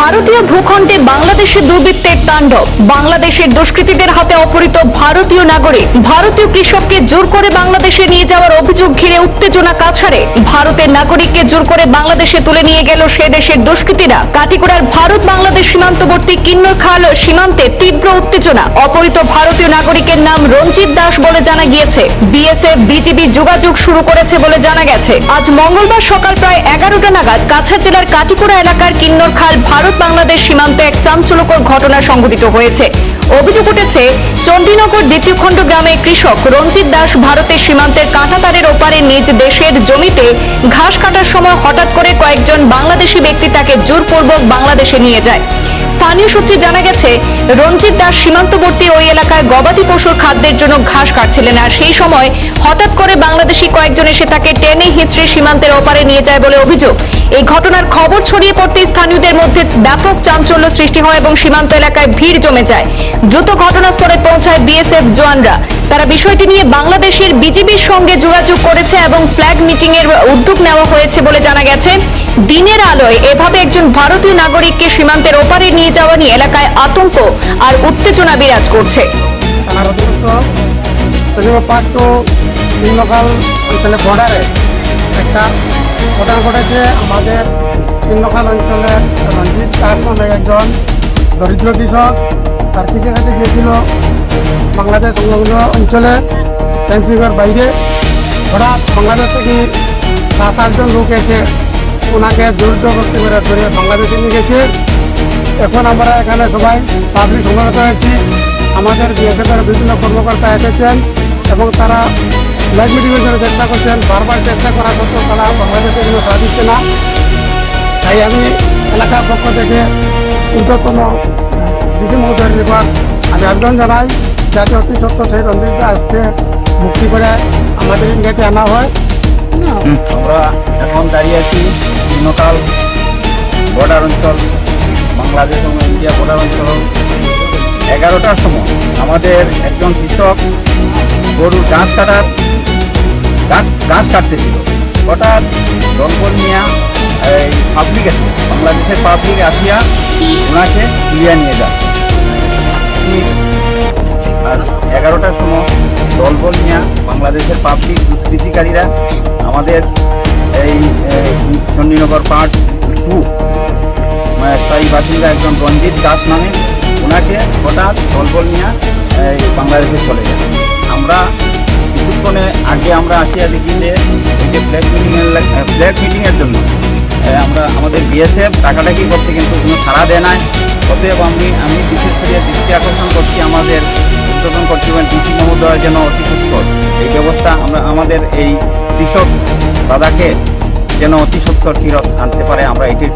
ভারতীয় ভূখণ্ডে বাংলাদেশের দুর্বৃত্তের তাণ্ডব। বাংলাদেশের দুষ্কৃতীদের হাতে অপহৃত ভারতীয় নাগরিক। ভারতীয় কৃষককে জোর করে বাংলাদেশে নিয়ে যাওয়ার অভিযোগ ঘিরে উত্তেজনা কাছাড়ে। ভারতের নাগরিককে জোর করে বাংলাদেশে তুলে নিয়ে গেল সে দেশের দুষ্কৃতীরা। কাটিগড়ার ভারত বাংলাদেশ সীমান্তবর্তী কিন্নরখাল সীমান্তে তীব্র উত্তেজনা। অপহৃত ভারতীয় নাগরিকের নাম রঞ্জিত দাস বলে জানা গিয়েছে। বিএসএফ বিজিবি যোগাযোগ শুরু করেছে বলে জানা গেছে। আজ মঙ্গলবার সকাল প্রায় 11টা নাগাদ কাছাড় জেলার কাটিগড়া এলাকার কিন্নরখাল ভারত বাংলাদেশ সীমান্তে এক চাঞ্চল্যকর ঘটনা সংঘটিত হয়েছে। অভিযোগ উঠেছে চণ্ডীনগর দ্বিতীয় খণ্ড গ্রামে কৃষক রঞ্জিত দাস ভারতের সীমান্তের কাঁটাতারের ওপারে নিজ দেশের জমিতে ঘাস কাটার সময় হঠাৎ করে কয়েকজন বাংলাদেশি ব্যক্তি তাকে জোরপূর্বক বাংলাদেশে নিয়ে যায়। স্থানীয় সূত্রে জানা গেছে রঞ্জিত দাস সীমান্তবর্তী ওই এলাকায় গবাদি পশুর খাদ্যের জন্য ঘাস কাটছিলেন, আর সেই সময় হঠাৎ করে বাংলাদেশি কয়েকজন এসে তাকে টেনে হিঁচড়ে সীমান্তের ওপারে নিয়ে যায় বলে অভিযোগ। এই ঘটনার খবর ছড়িয়ে পড়তে স্থানীয়দের মধ্যে ব্যাপক চাঞ্চল্য সৃষ্টি হয় এবং সীমান্ত এলাকায় ভিড় জমে যায়। দ্রুত ঘটনাস্থলে পৌঁছায় বিএসএফ জওয়ানরা। তারা বিষয়টি নিয়ে বাংলাদেশের বিজিবির সঙ্গে যোগাযোগ করেছে এবং ফ্ল্যাগ মিটিং এর উদ্যোগ নেওয়া হয়েছে বলে জানা গেছে। দিনের আলোয় এভাবে একজন ভারতীয় নাগরিককে সীমান্তের ওপারে নিয়ে যাওয়া নিয়ে এলাকায় আতঙ্ক আর উত্তেজনা বিরাজ করছে। অঞ্চলে বর্ডারে একটা ঘটনা ঘটেছে। আমাদের কিন্নরখাল অঞ্চলের রঞ্জিত দাস নামে একজন দরিদ্র কৃষক তার কৃষিকাজে গিয়েছিল বাংলাদেশ সংলগ্ন অঞ্চলে ফেন্সিংয়ের বাইরে। হঠাৎ বাংলাদেশ থেকে 7-8 লোক এসে ওনাকে জোর জবরদস্তি করে ধরে বাংলাদেশে নিয়ে গেছে। এখন আমরা এখানে সবাই পাবলিক সমবেত হয়েছি। আমাদের বিএসএফের বিভিন্ন কর্মকর্তা এসেছেন এবং তারা লাইভ মিটিংয়ের জন্য চেষ্টা করছেন। বারবার চেষ্টা করা সত্ত্বেও তারা বাংলাদেশে কোনো সাড়া দিচ্ছে না। তাই আমি এলাকার পক্ষ থেকে ঊর্ধ্বতন ডিসি মহোদয়ের নিকট আমি আবেদন জানাই যাতে অতি সত্য সেই রঞ্জিত দাসকে মুক্তি করে আমাদের ইন্ডিয়াতে আনা হয়। আমরা এখন দাঁড়িয়ে আছি কিন্নরখাল বর্ডার অঞ্চল, বাংলাদেশ এবং ইন্ডিয়া বর্ডার অঞ্চল। 11টার সময় আমাদের একজন কৃষক গরুর ঘাস কাটতেছিল। হঠাৎ দলবল নিয়ে এই পাবলিক আছে, বাংলাদেশের পাবলিক আসিয়া ওনাকে তুলিয়া নিয়ে যায়। আর 11টার সময় দলবল নিয়ে বাংলাদেশের পাবলিক দুষ্কৃতিকারীরা আমাদের এই চণ্ডীনগর পার্ট 2 স্থায়ী বাসিন্দা একজন রঞ্জিত দাস নামে ওনাকে হঠাৎ দলবল নিয়ে বাংলাদেশে চলে যায়। আমরা কিছুক্ষণে আগে আমরা আসিয়া দেখি যে এই যে ফ্ল্যাগ মিটিংয়ের জন্য আমরা আমাদের বিএসএফ টাকাটাকি করতে কিন্তু কোনো সাড়া দেয় নাই। অতএব আমি বিশেষ করে দৃষ্টি আকর্ষণ করছি আমাদের উদ্বোধন কর্তৃপক্ষ ডিসি মহোদয় যেন অতি সত্বর এই ব্যবস্থা আমাদের এই কৃষক দাদাকে যেন অতি সত্বর ফিরত আনতে পারে, আমরা এটি